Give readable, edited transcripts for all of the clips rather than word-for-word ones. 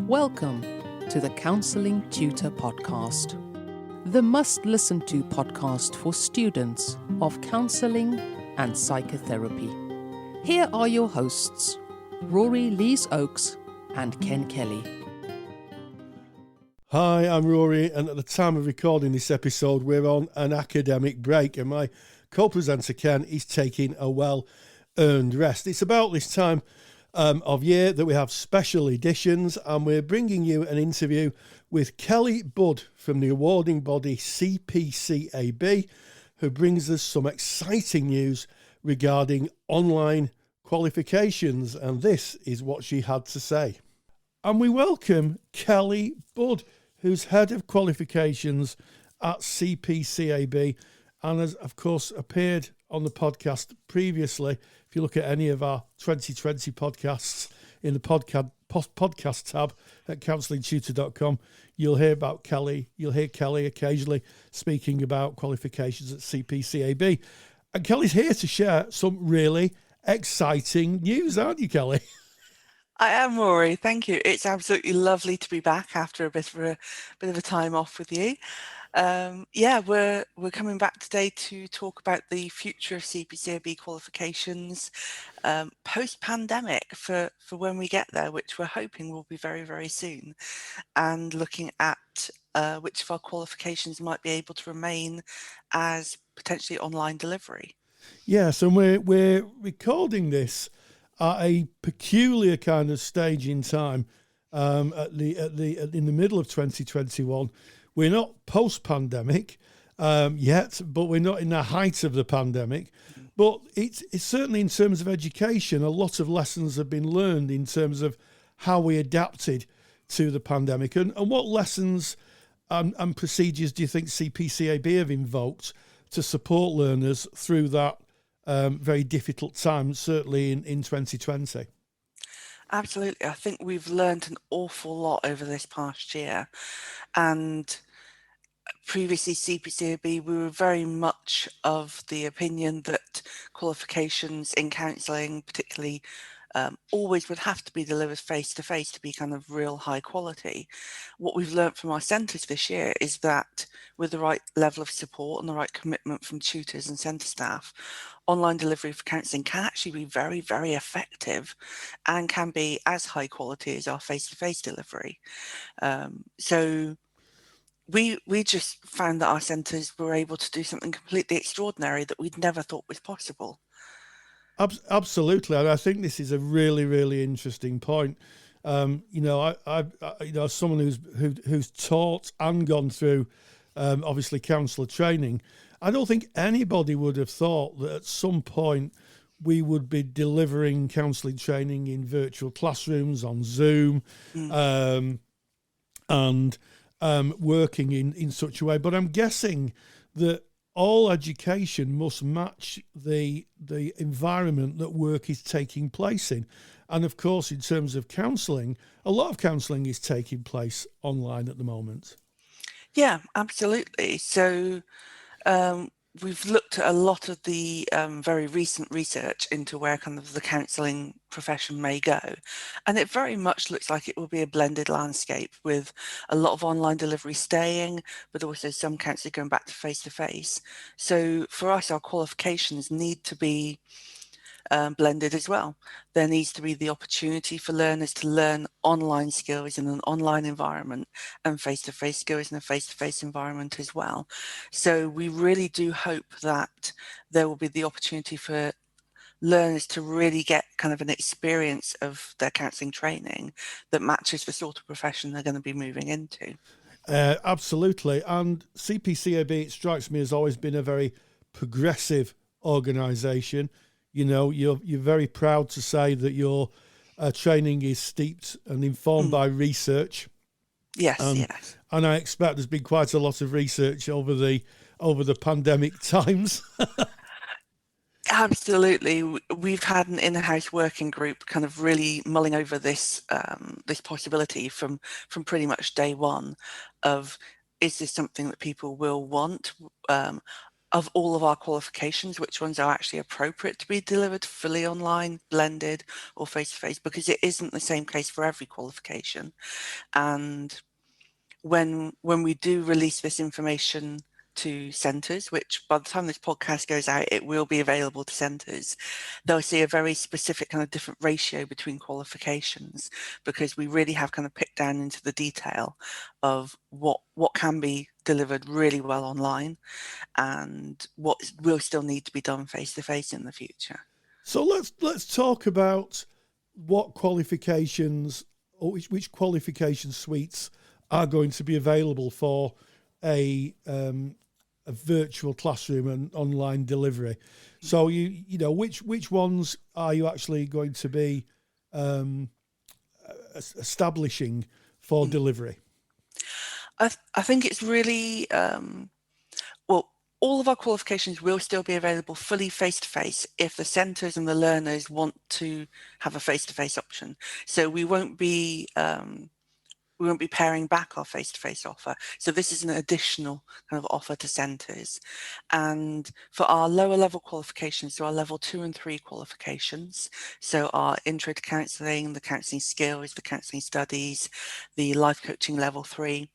Welcome to the Counselling Tutor Podcast, the must-listen-to podcast for students of counselling and psychotherapy. Here are your hosts, Rory Lees-Oakes and Ken Kelly. Hi, I'm Rory, and at the time of recording this episode, we're on an academic break, and my co-presenter Ken is taking a well-earned rest. It's about this time of year that we have special editions, and we're bringing you an interview with Kelly Budd from the awarding body CPCAB, who brings us some exciting news regarding online qualifications, and this is what she had to say. And we welcome Kelly Budd, who's head of qualifications at CPCAB and has, of course, appeared on the podcast previously. If you look at any of our 2020 podcasts in the podcast tab at counsellingtutor.com, you'll hear about Kelly. You'll hear Kelly occasionally speaking about qualifications at CPCAB. And Kelly's here to share some really exciting news, aren't you, Kelly? I am, Rory. Thank you. It's absolutely lovely to be back after a bit of a time off with you. We're coming back today to talk about the future of CPCAB qualifications post-pandemic for when we get there, which we're hoping will be very, very soon, and looking at which of our qualifications might be able to remain as potentially online delivery. Yes, and we're recording this at a peculiar kind of stage in time, in the middle of 2021. We're not post-pandemic yet, but we're not in the height of the pandemic. But it's certainly, in terms of education, a lot of lessons have been learned in terms of how we adapted to the pandemic. And what lessons and procedures do you think CPCAB have invoked to support learners through that very difficult time, certainly in 2020? Absolutely. I think we've learned an awful lot over this past year. And previously, CPCAB, we were very much of the opinion that qualifications in counselling, particularly, always would have to be delivered face-to-face to be kind of real high quality. What we've learnt from our centres this year is that with the right level of support and the right commitment from tutors and centre staff, online delivery for counselling can actually be very, very effective and can be as high quality as our face-to-face delivery. So we just found that our centres were able to do something completely extraordinary that we'd never thought was possible. Absolutely, and I think this is a really, really interesting point. I as someone who's taught and gone through, obviously, counsellor training, I don't think anybody would have thought that at some point we would be delivering counselling training in virtual classrooms on Zoom, and working in such a way. But I'm guessing that all education must match the environment that work is taking place in. And of course, in terms of counselling, a lot of counselling is taking place online at the moment. Yeah, absolutely. So we've looked at a lot of the very recent research into where kind of the counselling profession may go. And it very much looks like it will be a blended landscape with a lot of online delivery staying, but also some counselling going back to face-to-face. So for us, our qualifications need to be blended as well. There needs to be the opportunity for learners to learn online skills in an online environment and face-to-face skills in a face-to-face environment as well. So we really do hope that there will be the opportunity for learners to really get kind of an experience of their counselling training that matches the sort of profession they're going to be moving into. Absolutely. And CPCAB, it strikes me, has always been a very progressive organisation. You know, you're very proud to say that your training is steeped and informed by research. Yes, yes. And I expect there's been quite a lot of research over the pandemic times. Absolutely. We've had an in-house working group kind of really mulling over this this possibility from pretty much day one of, is this something that people will want? of all of our qualifications, which ones are actually appropriate to be delivered fully online, blended, or face-to-face, because it isn't the same case for every qualification. And when we do release this information to centres, which by the time this podcast goes out, it will be available to centres, they'll see a very specific kind of different ratio between qualifications, because we really have kind of picked down into the detail of what can be delivered really well online and what will still need to be done face to face in the future. So let's talk about what qualifications, or which qualification suites are going to be available for a virtual classroom and online delivery. So you know which ones are you actually going to be establishing for delivery? I think it's really well, all of our qualifications will still be available fully face-to-face if the centres and the learners want to have a face-to-face option. So we won't be paring back our face-to-face offer. So this is an additional kind of offer to centres. And for our lower level qualifications, so our level 2 and 3 qualifications, so our intro to counselling, the counselling skills, the counselling studies, the life coaching level 3,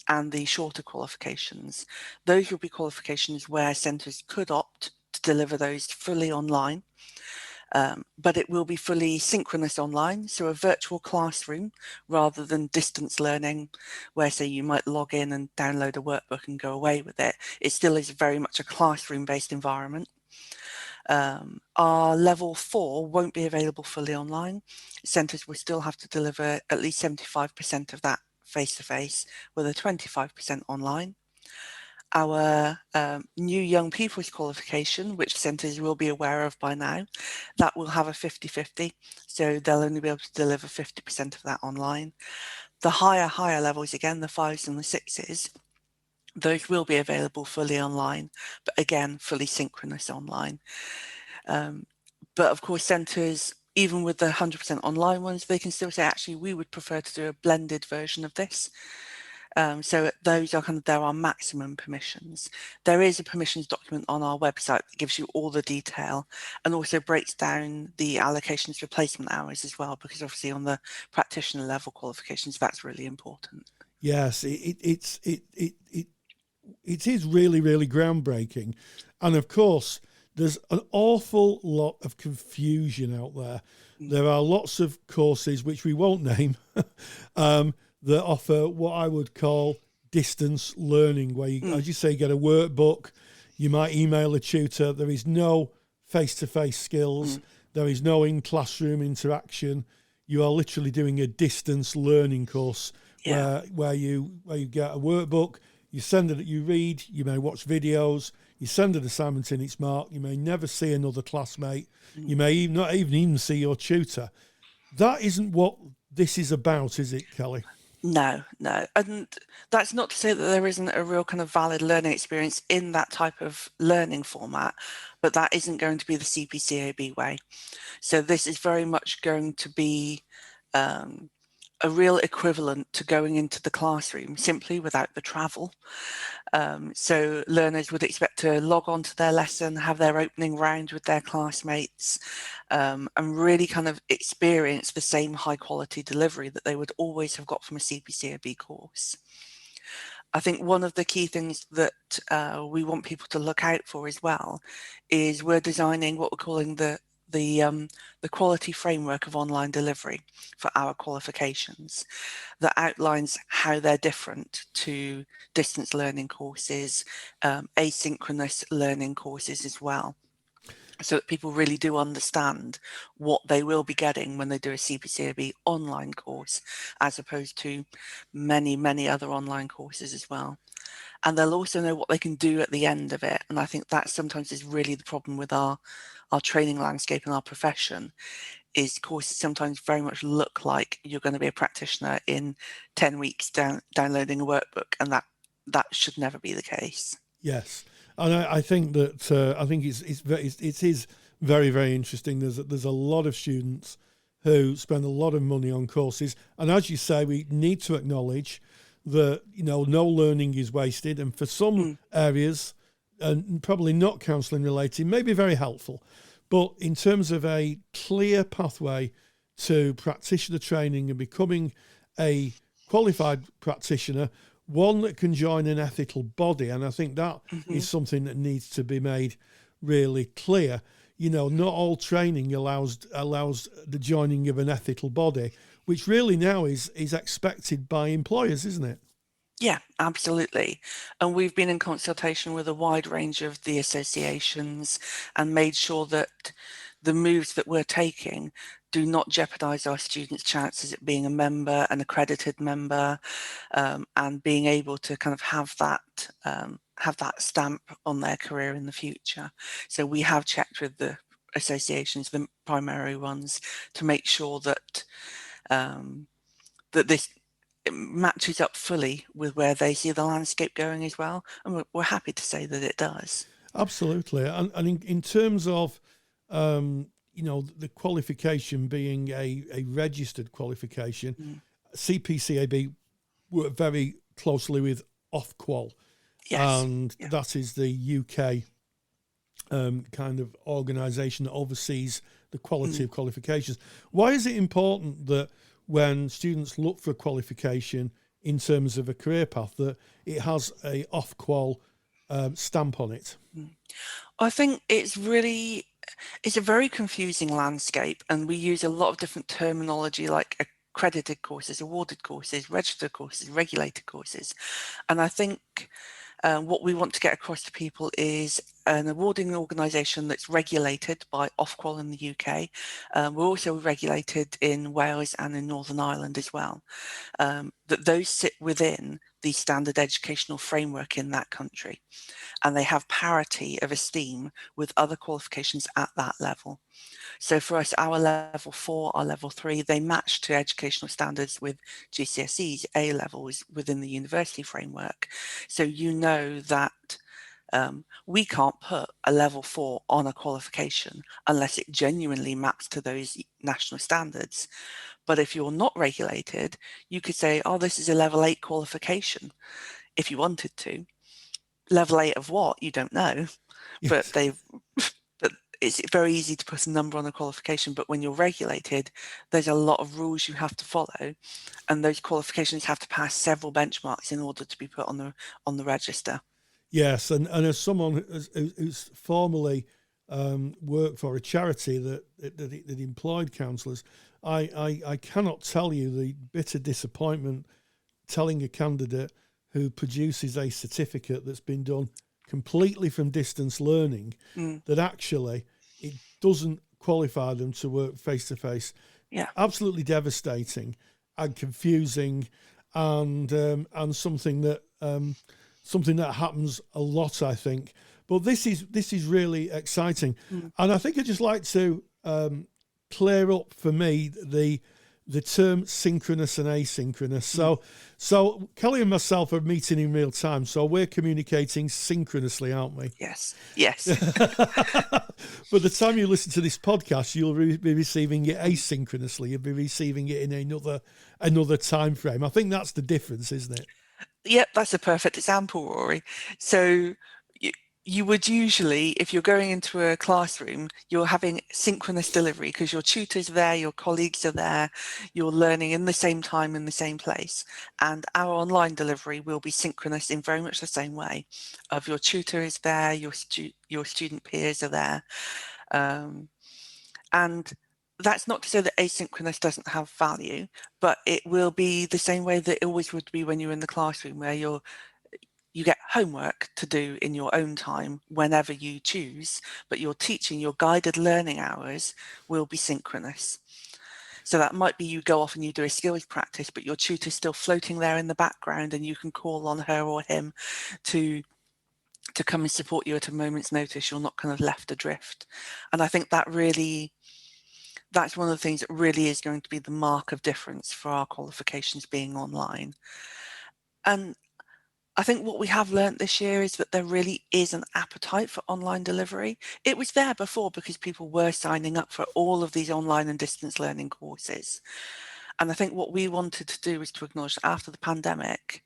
and the shorter qualifications, those will be qualifications where centres could opt to deliver those fully online. But it will be fully synchronous online, so a virtual classroom rather than distance learning where, say, you might log in and download a workbook and go away with it. It still is very much a classroom-based environment. Our level 4 won't be available fully online. Centres will still have to deliver at least 75% of that face-to-face with a 25% online. Our new young people's qualification, which centres will be aware of by now, that will have a 50-50, so they'll only be able to deliver 50% of that online. The higher levels, again, the 5s and the 6s, those will be available fully online, but again, fully synchronous online. But of course, centres, even with the 100% online ones, they can still say, actually, we would prefer to do a blended version of this. So those are there are maximum permissions. There is a permissions document on our website that gives you all the detail and also breaks down the allocations for placement hours as well, because obviously on the practitioner level qualifications, that's really important. Yes, it is really, really groundbreaking. And of course, there's an awful lot of confusion out there. There are lots of courses, which we won't name, that offer what I would call distance learning, where you, as you say, get a workbook, you might email a tutor. There is no face-to-face skills. There is no in-classroom interaction. You are literally doing a distance learning course where you get a workbook, you send it, you read, you may watch videos, you send an assignment in, it's marked, you may never see another classmate, you may not even see your tutor. That isn't what this is about, is it, Kelly? No. And that's not to say that there isn't a real kind of valid learning experience in that type of learning format, but that isn't going to be the CPCAB way. So this is very much going to be a real equivalent to going into the classroom, simply without the travel. So learners would expect to log on to their lesson, have their opening round with their classmates, and really kind of experience the same high quality delivery that they would always have got from a CPCAB course. I think one of the key things that we want people to look out for as well is we're designing what we're calling the quality framework of online delivery for our qualifications that outlines how they're different to distance learning courses, asynchronous learning courses as well, so that people really do understand what they will be getting when they do a CPCAB online course, as opposed to many other online courses as well. And they'll also know what they can do at the end of it. And I think that sometimes is really the problem with our training landscape and our profession, is courses sometimes very much look like you're going to be a practitioner in 10 weeks downloading a workbook, and that should never be the case. Yes, and I think that it is very, very interesting. There's a lot of students who spend a lot of money on courses, and as you say, we need to acknowledge that no learning is wasted, and for some areas and probably not counselling related, may be very helpful. But in terms of a clear pathway to practitioner training and becoming a qualified practitioner, one that can join an ethical body, and I think that is something that needs to be made really clear. You know, not all training allows the joining of an ethical body, which really now is expected by employers, isn't it? Yeah, absolutely. And we've been in consultation with a wide range of the associations and made sure that the moves that we're taking do not jeopardize our students' chances at being a member, an accredited member, and being able to kind of have that stamp on their career in the future. So we have checked with the associations, the primary ones, to make sure that that this it matches up fully with where they see the landscape going as well. And we're happy to say that it does. Absolutely. And in terms of, the qualification being a registered qualification, CPCAB work very closely with Ofqual. Yes. And that is the UK kind of organisation that oversees the quality of qualifications. Why is it important that when students look for a qualification in terms of a career path, that it has a Ofqual stamp on it? I think it's a very confusing landscape, and we use a lot of different terminology like accredited courses, awarded courses, registered courses, regulated courses. And I think what we want to get across to people is an awarding organisation that's regulated by Ofqual in the UK. We're also regulated in Wales and in Northern Ireland as well. That those sit within the standard educational framework in that country, and they have parity of esteem with other qualifications at that level. So for us, our level 4, our level 3, they match to educational standards with GCSEs, A levels within the university framework. So you know that we can't put a level 4 on a qualification unless it genuinely maps to those national standards. But if you're not regulated, you could say, oh, this is a level 8 qualification, if you wanted to. Level 8 of what? You don't know. Yes. But it's very easy to put a number on a qualification, but when you're regulated, there's a lot of rules you have to follow, and those qualifications have to pass several benchmarks in order to be put on the register. Yes, and as someone who's formerly worked for a charity that employed counsellors, I cannot tell you the bitter disappointment telling a candidate who produces a certificate that's been done completely from distance learning that actually it doesn't qualify them to work face to face. Yeah, Absolutely devastating and confusing, and something that happens a lot, I think. But this is really exciting, and I think I'd just like to clear up for me the term synchronous and asynchronous. So Kelly and myself are meeting in real time, so we're communicating synchronously, aren't we? yes. By the time you listen to this podcast, you'll be receiving it asynchronously. You'll be receiving it in another time frame. I think that's the difference, isn't it? Yep, that's a perfect example, Rory. So you would usually, if you're going into a classroom, you're having synchronous delivery because your tutor's there, your colleagues are there, you're learning in the same time in the same place. And our online delivery will be synchronous in very much the same way. Of your tutor is there, your student peers are there. And that's not to say that asynchronous doesn't have value, but it will be the same way that it always would be when you're in the classroom, where you get homework to do in your own time whenever you choose, but your teaching, your guided learning hours will be synchronous. So that might be you go off and you do a skills practice, but your tutor's still floating there in the background, and you can call on her or him to come and support you at a moment's notice. You're not kind of left adrift. And I think that's one of the things that really is going to be the mark of difference for our qualifications being online. And I think what we have learnt this year is that there really is an appetite for online delivery. It was there before because people were signing up for all of these online and distance learning courses. And I think what we wanted to do was to acknowledge that after the pandemic,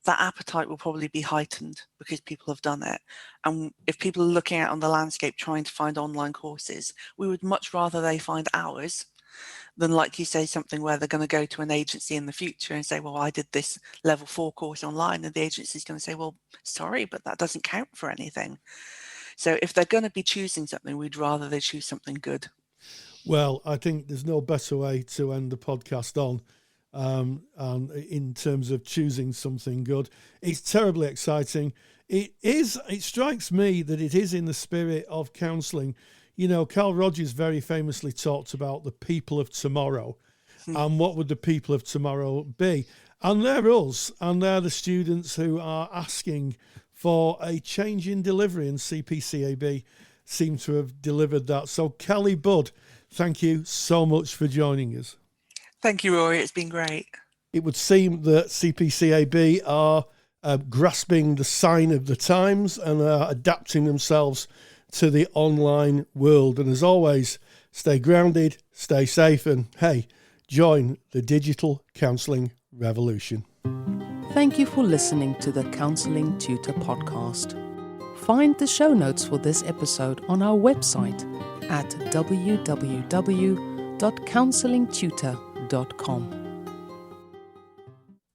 that appetite will probably be heightened because people have done it. And if people are looking out on the landscape trying to find online courses, we would much rather they find ours than, like you say, something where they're going to go to an agency in the future and say, well, I did this level 4 course online, and the agency is going to say, well, sorry, but that doesn't count for anything. So if they're going to be choosing something, we'd rather they choose something good. Well, I think there's no better way to end the podcast on. And in terms of choosing something good, it's terribly exciting. It strikes me that it is in the spirit of counselling. You know, Carl Rogers very famously talked about the people of tomorrow. And what would the people of tomorrow be? And they're us, and they're the students who are asking for a change in delivery, and CPCAB seem to have delivered that. So Kelly Budd, thank you so much for joining us. Thank you, Rory. It's been great. It would seem that CPCAB are grasping the sign of the times and are adapting themselves to the online world. And as always, stay grounded, stay safe, and hey, join the digital counselling revolution. Thank you for listening to the Counselling Tutor Podcast. Find the show notes for this episode on our website at www.counsellingtutor.com.